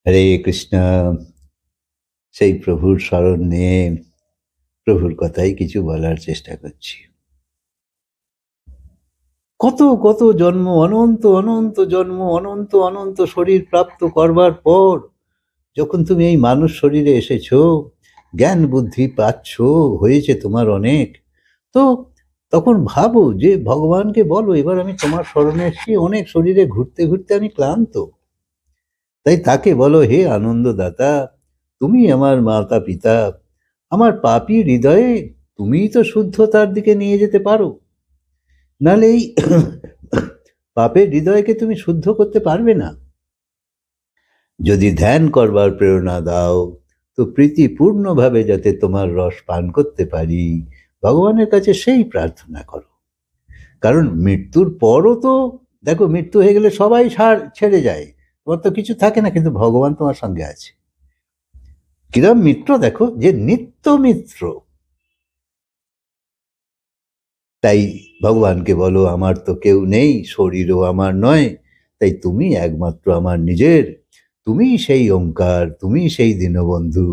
হরে কৃষ্ণ। সেই প্রভুর স্মরণ নিয়ে প্রভুর কথাই কিছু বলার চেষ্টা করছি। কত কত জন্ম, অনন্ত অনন্ত জন্ম, অনন্ত অনন্ত শরীর প্রাপ্ত করবার পর যখন তুমি এই মানুষ শরীরে এসেছো, জ্ঞান বুদ্ধি পাচ্ছ, হয়েছে তোমার অনেক, তো তখন ভাবো যে ভগবানকে বলো, এবার আমি তোমার স্মরণে এসেছি, অনেক শরীরে ঘুরতে ঘুরতে আমি ক্লান্ত, তাই তাকে বলো, হে আনন্দদাতা, তুমি আমার মাতা পিতা, আমার পাপী হৃদয়ে তুমিই তো শুদ্ধতার দিকে নিয়ে যেতে পারো, নাহলে এই পাপের হৃদয়কে তুমি শুদ্ধ করতে পারবে না। যদি ধ্যান করবার প্রেরণা দাও, তো প্রীতিপূর্ণভাবে যাতে তোমার রস পান করতে পারি, ভগবানের কাছে সেই প্রার্থনা করো। কারণ মৃত্যুর পরও তো দেখো, মৃত্যু হয়ে গেলে সবাই ছেড়ে যায়, তোমার তো কিছু থাকে না, কিন্তু ভগবান তোমার সঙ্গে আছে। কিরম মিত্র দেখো, যে নিত্য মিত্র। তাই ভগবানকে বলো, আমার তো কেউ নেই, শরীরও আমার নয়, তাই তুমি একমাত্র আমার নিজের, তুমি সেই ওঙ্কার, তুমি সেই দীনবন্ধু,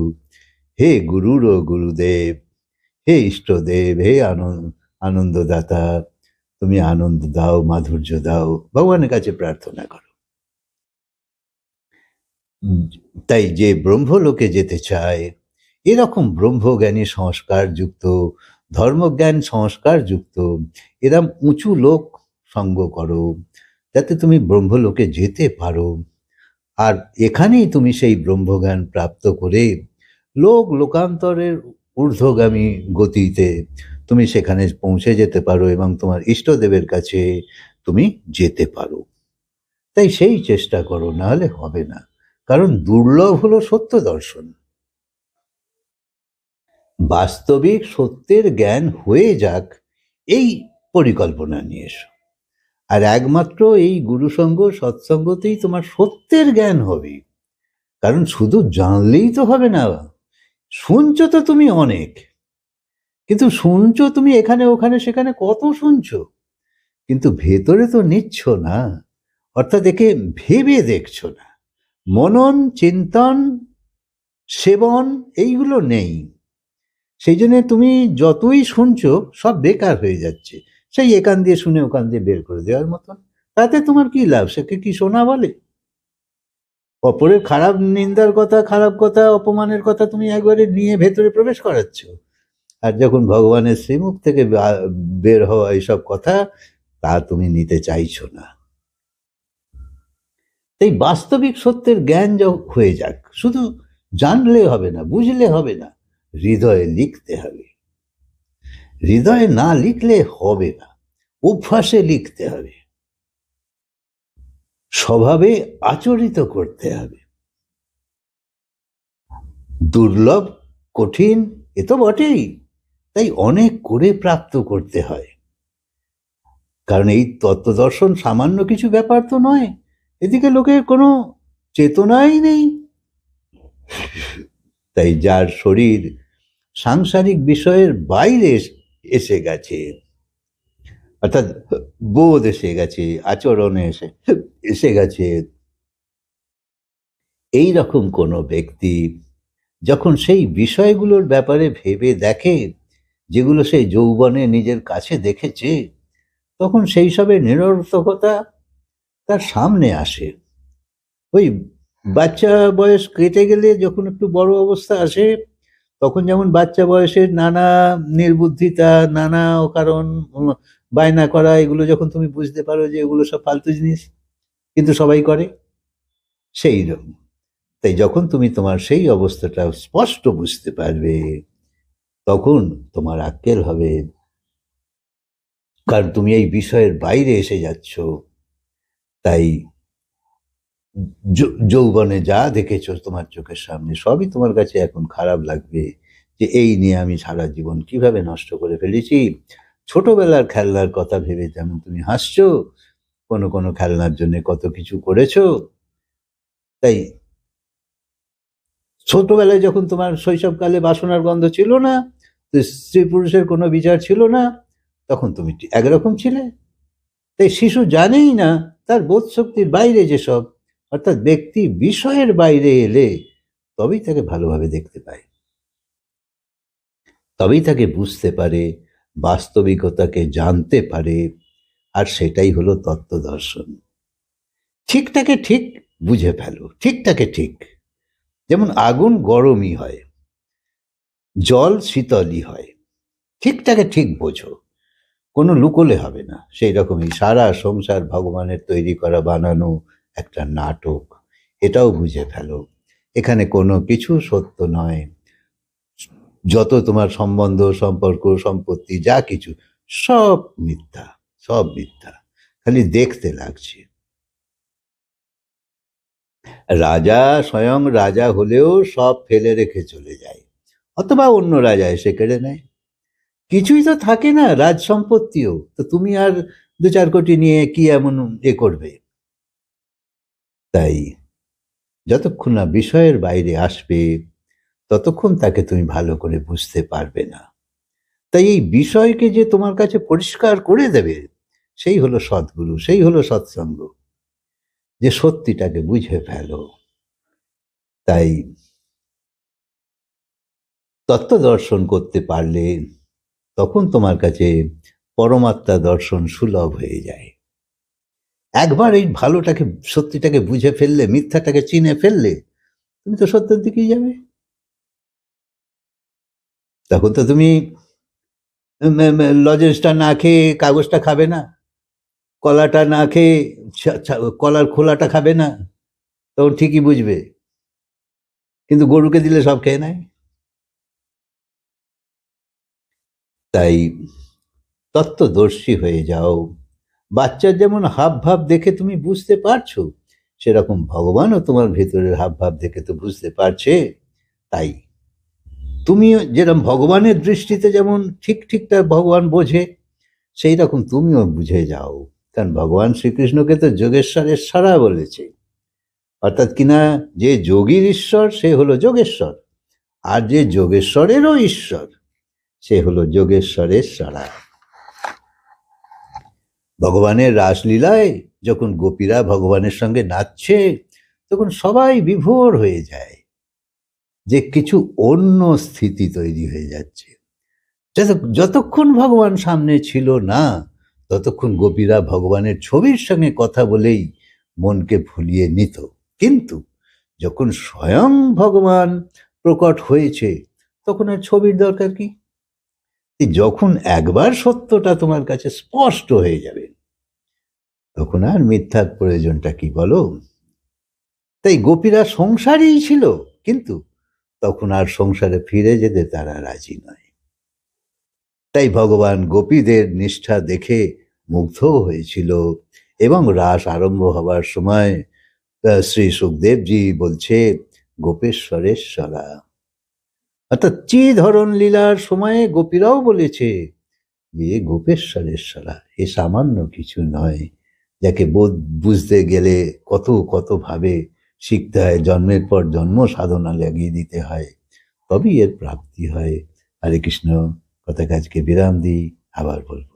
হে গুরুর ও গুরুদেব, হে ইষ্টদেব, হে আনন্দদাতা, তুমি আনন্দ দাও, মাধুর্য দাও, ভগবানের কাছে প্রার্থনা করো। তাই যে ব্রহ্মলোকে যেতে চায়, এরকম ব্রহ্মজ্ঞানী সংস্কার যুক্ত, ধর্মজ্ঞান সংস্কার যুক্ত এরম উঁচু লোক সঙ্গ করো, যাতে তুমি ব্রহ্মলোকে যেতে পারো। আর এখানেই তুমি সেই ব্রহ্মজ্ঞান প্রাপ্ত করে লোকান্তরের ঊর্ধ্বগামী গতিতে তুমি সেখানে পৌঁছে যেতে পারো এবং তোমার ইষ্টদেবের কাছে তুমি যেতে পারো। তাই সেই চেষ্টা করো, না হলে হবে না। কারণ দুর্লভ হলো সত্য দর্শন। বাস্তবিক সত্যের জ্ঞান হয়ে যাক, এই পরিকল্পনা নিয়ে এসো। আর একমাত্র এই গুরুসঙ্গ সৎসঙ্গতেই তোমার সত্যের জ্ঞান হবে। কারণ শুধু জানলেই তো হবে না, শুনছো তো তুমি অনেক, কিন্তু শুনছো তুমি এখানে ওখানে সেখানে কত শুনছো, কিন্তু ভেতরে তো নিচ্ছ না, অর্থাৎ একে ভেবে দেখছো না। মনন, চিন্তন, সেবন এইগুলো নেই। সেই জন্য তুমি যতই শুনছো সব বেকার হয়ে যাচ্ছে, সেই একান দিয়ে শুনে ওখান দিয়ে বের করে দেওয়ার মতন। তাতে তোমার কি লাভ? সেকে কি শোনা বলে? অপরের খারাপ নিন্দার কথা, খারাপ কথা, অপমানের কথা তুমি একবারে নিয়ে ভেতরে প্রবেশ করাচ্ছ। আর যখন ভগবানের শ্রীমুখ থেকে বের হওয়া এইসব কথা, তা তুমি নিতে চাইছো না। এই বাস্তবিক সত্যের জ্ঞান হয়ে যাক, শুধু জানলে হবে না, বুঝলে হবে না, হৃদয়ে লিখতে হবে। হৃদয়ে না লিখলে হবে না, অভ্যাসে লিখতে হবে, স্বভাবে আচরিত করতে হবে। দুর্লভ, কঠিন, এ তো বটেই, তাই অনেক করে প্রাপ্ত করতে হয়। কারণ এই তত্ত্বদর্শন সামান্য কিছু ব্যাপার তো নয়, এদিকে লোকের কোনো চেতনাই নেই। তাই যার শরীর সাংসারিক বিষয়ের বাইরে এসে গেছে, অর্থাৎ বোধ এসে গেছে, আচরণে এসে গেছে, এই রকম কোনো ব্যক্তি যখন সেই বিষয়গুলোর ব্যাপারে ভেবে দেখে, যেগুলো সেই যৌবনে নিজের কাছে দেখেছে, তখন সেই সবের নিরর্থকতা তার সামনে আসে। ওই বাচ্চা বয়স কেটে গেলে যখন একটু বড় অবস্থা আসে, তখন যেমন বাচ্চা বয়সের নানা নির্বুদ্ধিতা, নানা অকারণ বায়না করা, এগুলো যখন তুমি বুঝতে পারো যে এগুলো সব ফালতু জিনিস, কিন্তু সবাই করে, সেই রকম। তাই যখন তুমি তোমার সেই অবস্থাটা স্পষ্ট বুঝতে পারবে, তখন তোমার আক্কেল হবে, কারণ তুমি এই বিষয়ের বাইরে এসে যাচ্ছ। তাই যৌবনে যা দেখেছো তোমার চোখের সামনে, সবই তোমার কাছে এখন খারাপ লাগবে, যে এই নিয়ে আমি সারা জীবন কিভাবে নষ্ট করে ফেলেছি। ছোটবেলার খেলনার কথা ভেবে যেমন তুমি হাসছো, কোনো কোনো খেলনার জন্য কত কিছু করেছো। তাই ছোটবেলায় যখন তোমার শৈশবকালে বাসনার গন্ধ ছিল না, স্ত্রী পুরুষের কোনো বিচার ছিল না, তখন তুমি একরকম ছিলে। তাই শিশু জানেই না তার বোধ শক্তির বাইরে যেসব, অর্থাৎ ব্যক্তি বিষয়ের বাইরে এলে তবেই তাকে ভালোভাবে দেখতে পায়, তবেই তাকে বুঝতে পারে, বাস্তবিকতাকে জানতে পারে। আর সেটাই হলো তত্ত্ব দর্শন। ঠিকটাকে ঠিক বুঝে ফেলো, ঠিকটাকে ঠিক। যেমন আগুন গরমই হয়, জল শীতলই হয়। ঠিকটাকে ঠিক বোঝো, কোনো লুকোলে হবে না। সেই রকমই সারা সংসার ভগবানের তৈরি করা বানানো একটা নাটক, এটাও বুঝে ফেলো। এখানে কোনো কিছু সত্য নয়। যত তোমার সম্বন্ধ, সম্পর্ক, সম্পত্তি, যা কিছু সব মিথ্যা, সব মিথ্যা, খালি দেখতে লাগছে। রাজা স্বয়ং রাজা হলেও সব ফেলে রেখে চলে যায়, অথবা অন্য রাজা এসে কেড়ে নেয়। কিছুই তো থাকে না, রাজ সম্পত্তিও তো। তুমি আর 2-4 কোটি নিয়ে কি এমন করবে? তাই যতক্ষণ না বিষয়ের বাইরে আসবে ততক্ষণ তাকে তুমি ভালো করে বুঝতে পারবে না। তাই এই বিষয়কে যে তোমার কাছে পরিষ্কার করে দেবে, সেই হলো সদ্গুরু, সেই হলো সৎসঙ্গ, যে সত্যিটাকে বুঝে ফেলো। তাই তত্ত্ব দর্শন করতে পারলে তখন তোমার কাছে পরমাত্মা দর্শন সুলভ হয়ে যায়। একবার এই ভালোটাকে, সত্যিটাকে বুঝে ফেললে, মিথ্যাটাকে চিনে ফেললে, তুমি তো সত্যের দিকেই যাবে। তখন তো তুমি লজেন্সটা না খেয়ে কাগজটা খাবে না, কলাটা না খেয়ে কলার খোলাটা খাবে না, তখন ঠিকই বুঝবে। কিন্তু গরুকে দিলে সব খেয়ে নেয়। তাই তত্ত্বদর্শী হয়ে যাও। বাচ্চার যেমন হাব ভাব দেখে তুমি বুঝতে পারছো, সেরকম ভগবানও তোমার ভেতরের হাব ভাব দেখে তো বুঝতে পারছে। তাই তুমিও যেরকম ভগবানের দৃষ্টিতে যেমন ঠিক ঠিকটা ভগবান বোঝে, সেই রকম তুমিও বুঝে যাও। কারণ ভগবান শ্রীকৃষ্ণকে তো যোগেশ্বরের সারা বলেছে। অর্থাৎ কিনা যে যোগীর ঈশ্বর সে হলো যোগেশ্বর, আর যে যোগেশ্বরেরও ঈশ্বর সে হলো যোগেশ্বরের সারা। ভগবানের রাসলীলায় যখন গোপীরা ভগবানের সঙ্গে নাচছে, তখন সবাই বিভোর হয়ে যায়, যে কিছু অন্য স্থিতি তৈরি হয়ে যাচ্ছে। যতক্ষণ ভগবান সামনে ছিল না, ততক্ষণ গোপীরা ভগবানের ছবির সঙ্গে কথা বলেই মনকে ভুলিয়ে নিত। কিন্তু যখন স্বয়ং ভগবান প্রকট হয়েছে, তখন আর ছবির দরকার কি? যখন একবার সত্যটা তোমার কাছে স্পষ্ট হয়ে যাবে, তখন আর মিথ্যার প্রয়োজনটা কি বলো? তাই গোপীরা সংসারেই ছিল, কিন্তু তখন আর সংসারে ফিরে যেতে তারা রাজি নয়। তাই ভগবান গোপীদের নিষ্ঠা দেখে মুগ্ধ হয়েছিল। এবং রাস আরম্ভ হবার সময় শ্রী সুখদেবজি বলছে গোপেশ্বরেশ্বরা। অর্থাৎ চিধরণ লীলার সময়ে গোপীরাও বলেছে যে গোপেশ্বরেশ্বরা, এ সামান্য কিছু নয়, যাকে বুঝতে গেলে কত কত ভাবে শিখতে হয়, জন্মের পর জন্ম সাধনা লাগিয়ে দিতে হয়, তবেই এর প্রাপ্তি হয়। হরে কৃষ্ণ। কথাকে আজকে বিরাম দিই, আবার বলবো।